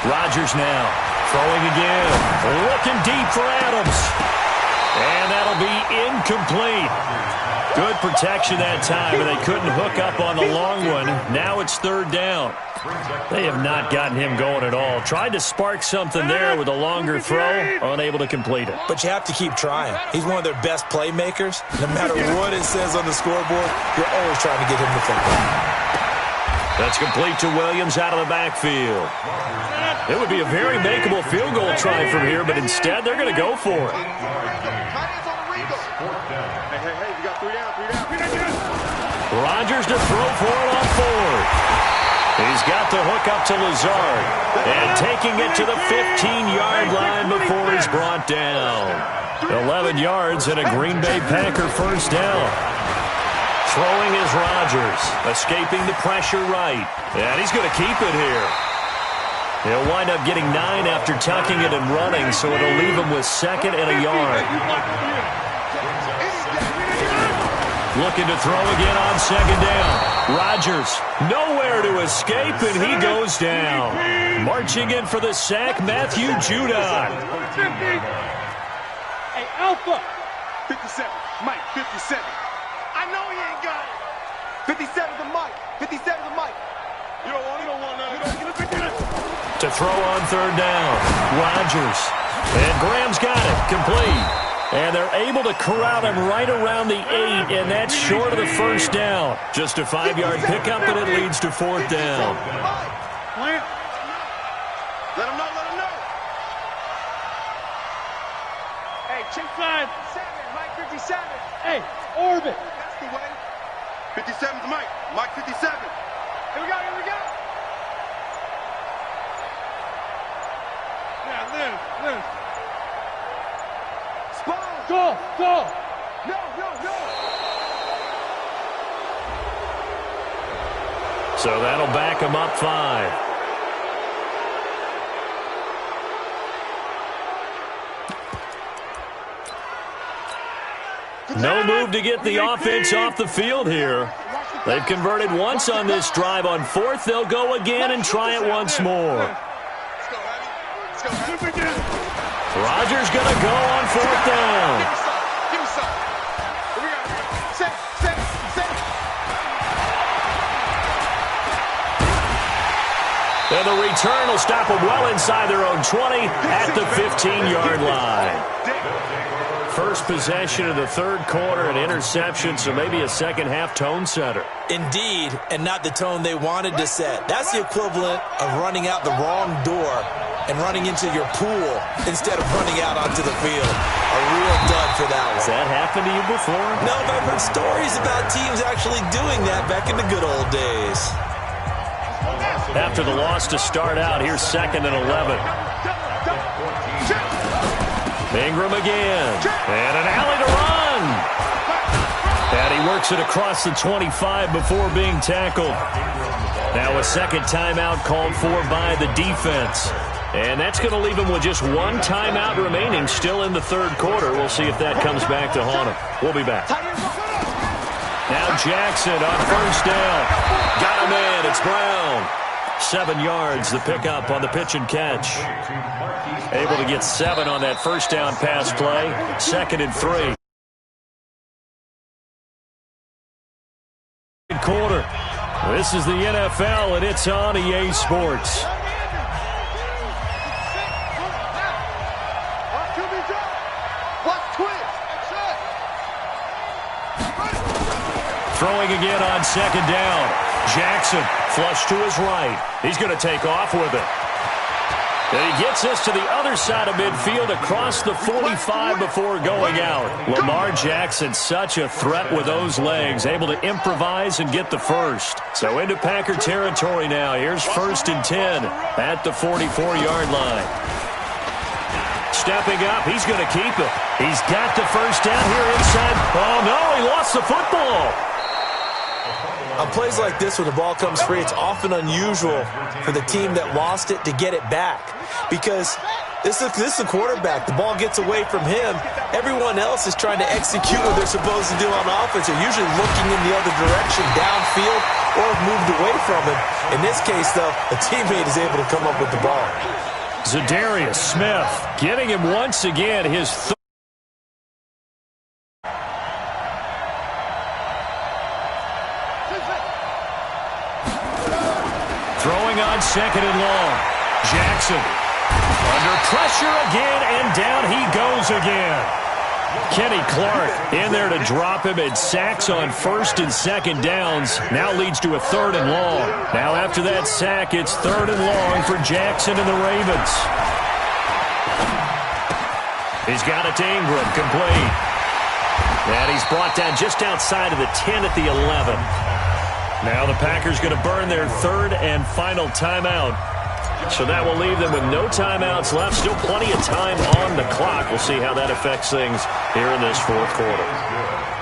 Rodgers now throwing again. Looking deep for Adams. And that'll be incomplete. Good protection that time, and they couldn't hook up on the long one. Now it's third down. They have not gotten him going at all. Tried to spark something there with a longer throw, unable to complete it. But you have to keep trying. He's one of their best playmakers. No matter what it says on the scoreboard, you're always trying to get him the football. That's complete to Williams out of the backfield. It would be a very makeable field goal try from here, but instead they're going to go for it. Rodgers to throw for it on fourth. He's got the hook up to Lazard. And taking it to the 15-yard line before he's brought down. 11 yards and a Green Bay Packer first down. Throwing is Rodgers. Escaping the pressure right. And he's going to keep it here. He'll wind up getting 9 after tucking it and running, so it'll leave him with second and a yard. Looking to throw again on second down. Rodgers nowhere to escape, and he goes down. Marching in for the sack, Matthew Judon. Hey, Alpha. 57. Mike, 57. I know he ain't got it. 57 to Mike. 57 to Mike. You don't want none. To throw on third down. Rodgers. And Graham's got it. Complete. And they're able to corral him right around the 8, and that's short of the first down. Just a 5-yard pickup, and it leads to fourth down. Let him know. Hey, check 5. 7, Mike 57. Hey, orbit. That's the way. 57's Mike. Mike 57. Here we go. Yeah, Lynn. Go! No! So that'll back him up 5. No move to get the offense off the field here. They've converted once on this drive. On fourth, they'll go again and try it once more. Rodgers going to go on fourth down. Give me some. Here we go. Set. And the return will stop them well inside their own 20 at the 15-yard line. First possession of the third quarter, an interception, so maybe a second-half tone setter. Indeed, and not the tone they wanted to set. That's the equivalent of running out the wrong door and running into your pool instead of running out onto the field. A real dud for that one. Has that happened to you before? No, but I've heard stories about teams actually doing that back in the good old days. After the loss to start out, here's second and 11. Ingram again. And an alley to run. And he works it across the 25 before being tackled. Now a second timeout called for by the defense. And that's going to leave him with just one timeout remaining still in the third quarter. We'll see if that comes back to haunt him. We'll be back. Now Jackson on first down. Got him in. It's Brown. 7 yards, the pickup on the pitch and catch. Able to get 7 on that first down pass play. Second and 3. Quarter. This is the NFL, and it's on EA Sports. Throwing again on second down. Jackson flush to his right. He's going to take off with it. And he gets us to the other side of midfield across the 45 before going out. Lamar Jackson, such a threat with those legs, able to improvise and get the first. So into Packer territory now. Here's first and 10 at the 44-yard line. Stepping up, he's going to keep it. He's got the first down here inside. Oh, no, he lost the football. On plays like this where the ball comes free, it's often unusual for the team that lost it to get it back. Because this is a quarterback. The ball gets away from him. Everyone else is trying to execute what they're supposed to do on offense. They're usually looking in the other direction, downfield. or have moved away from him. In this case, though, a teammate is able to come up with the ball. Zadarius Smith getting him once again his throwing on second and long. Jackson under pressure again, and down he goes again. Kenny Clark in there to drop him, and sacks on first and second downs now leads to a third and long. Now after that sack, it's third and long for Jackson and the Ravens. He's got it to Ingram, complete. And he's brought down just outside of the 10 at the 11. Now the Packers going to burn their third and final timeout. So that will leave them with no timeouts left. Still plenty of time on the clock. We'll see how that affects things here in this fourth quarter.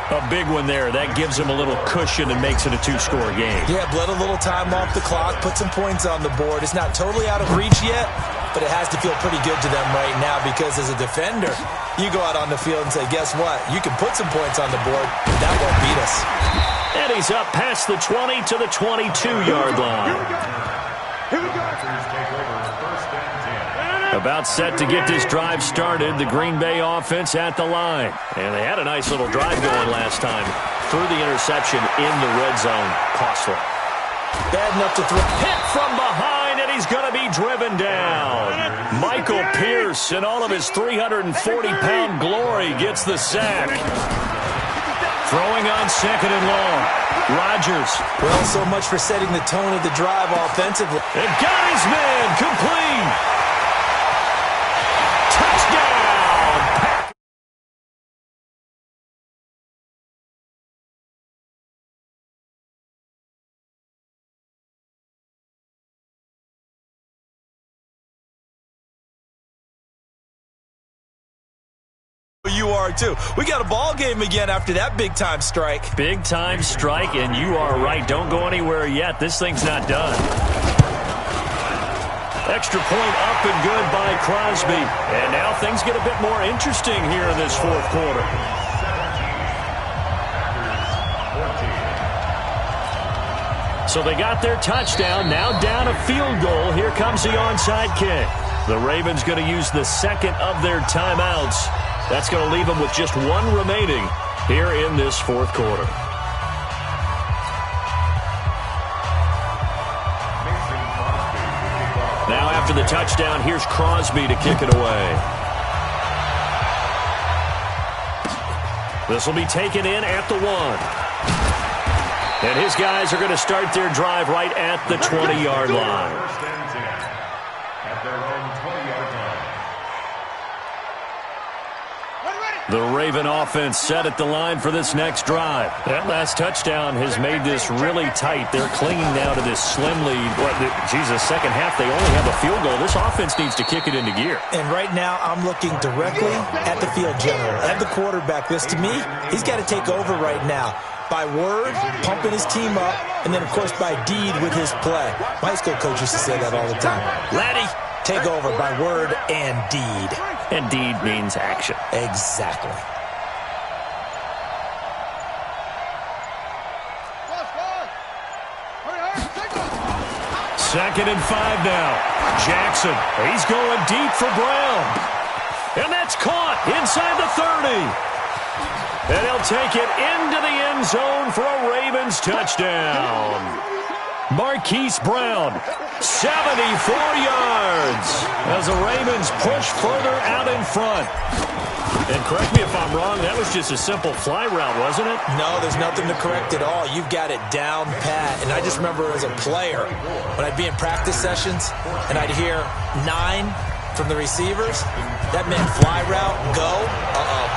A big one there. That gives them a little cushion and makes it a two-score game. Yeah, bled a little time off the clock, put some points on the board. It's not totally out of reach yet, but it has to feel pretty good to them right now because as a defender, you go out on the field and say, guess what? You can put some points on the board, but that won't beat us. And he's up past the 20 to the 22-yard line. Here we go. About set to get this drive started, the Green Bay offense at the line. And they had a nice little drive going last time. Through the interception in the red zone. Costly. Bad enough to throw. Hit from behind, and he's going to be driven down. Michael Pierce, in all of his 340-pound glory, gets the sack. Throwing on second and long. Rodgers. Well, so much for setting the tone of the drive offensively. And got his man complete. You are too. We got a ball game again after that big-time strike. Big-time strike, and you are right. Don't go anywhere yet. This thing's not done. Extra point up and good by Crosby. And now things get a bit more interesting here in this fourth quarter. So they got their touchdown. Now down a field goal. Here comes the onside kick. The Ravens going to use the second of their timeouts. That's going to leave them with just one remaining here in this fourth quarter. Now after the touchdown, here's Crosby to kick it away. This will be taken in at the 1. And his guys are going to start their drive right at the 20-yard line. The Raven offense set at the line for this next drive. That last touchdown has made this really tight. They're clinging now to this slim lead. Second half, they only have a field goal. This offense needs to kick it into gear. And right now, I'm looking directly at the field general, at the quarterback. This, to me, he's got to take over right now. By word, pumping his team up, and then, of course, by deed with his play. My high school coach used to say that all the time. Laddie, take over by word and deed. And deed means action. Exactly. Second and 5 now. Jackson, he's going deep for Brown. And that's caught inside the 30. And he'll take it into the end zone for a Ravens touchdown. Marquise Brown, 74 yards as the Ravens push further out in front. And correct me if I'm wrong, that was just a simple fly route, wasn't it? No, there's nothing to correct at all. You've got it down pat. And I just remember as a player, when I'd be in practice sessions and I'd hear 9 from the receivers, that meant fly route, go,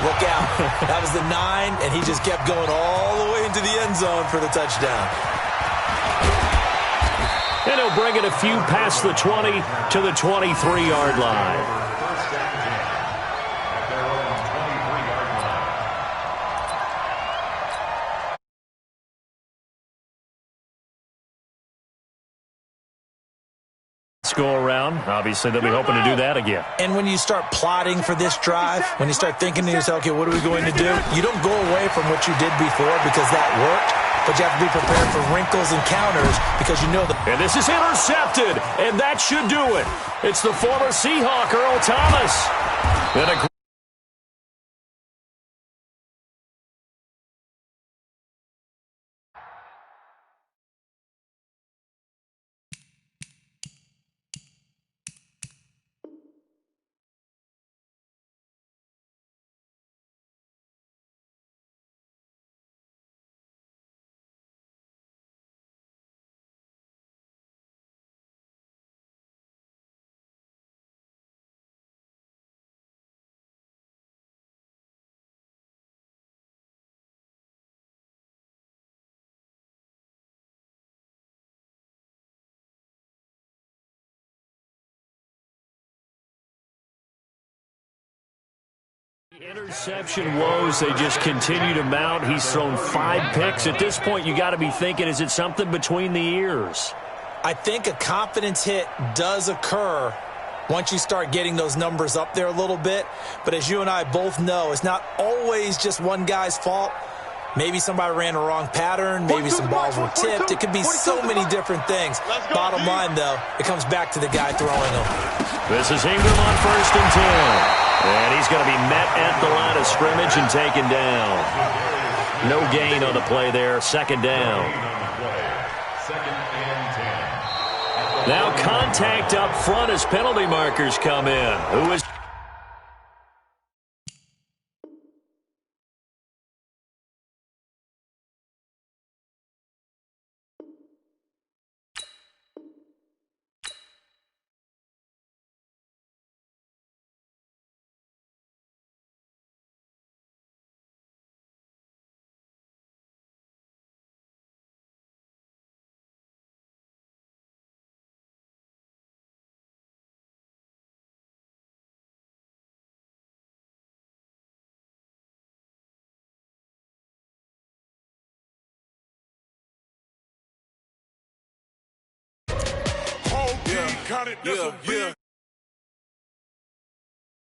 look out. That was the 9, and he just kept going all the way into the end zone for the touchdown. And he'll bring it a few past the 20 to the 23-yard line. Go around. Obviously, they'll be hoping to do that again. And when you start plotting for this drive, when you start thinking to yourself, okay, what are we going to do? You don't go away from what you did before because that worked. but you have to be prepared for wrinkles and counters because you know the... And this is intercepted, and that should do it. It's the former Seahawk, Earl Thomas. And a interception woes, they just continue to mount. He's thrown 5 picks. At this point, you got to be thinking, is it something between the ears? I think a confidence hit does occur once you start getting those numbers up there a little bit. But as you and I both know, it's not always just one guy's fault. Maybe somebody ran the wrong pattern. Maybe some balls were tipped. It could be so many different things. Bottom line, though, it comes back to the guy throwing them. This is Ingram on 1st and 10. And he's going to be met at the line of scrimmage and taken down. No gain on the play there. 2nd down. Now contact up front as penalty markers come in. Who is... Cut it. Yeah.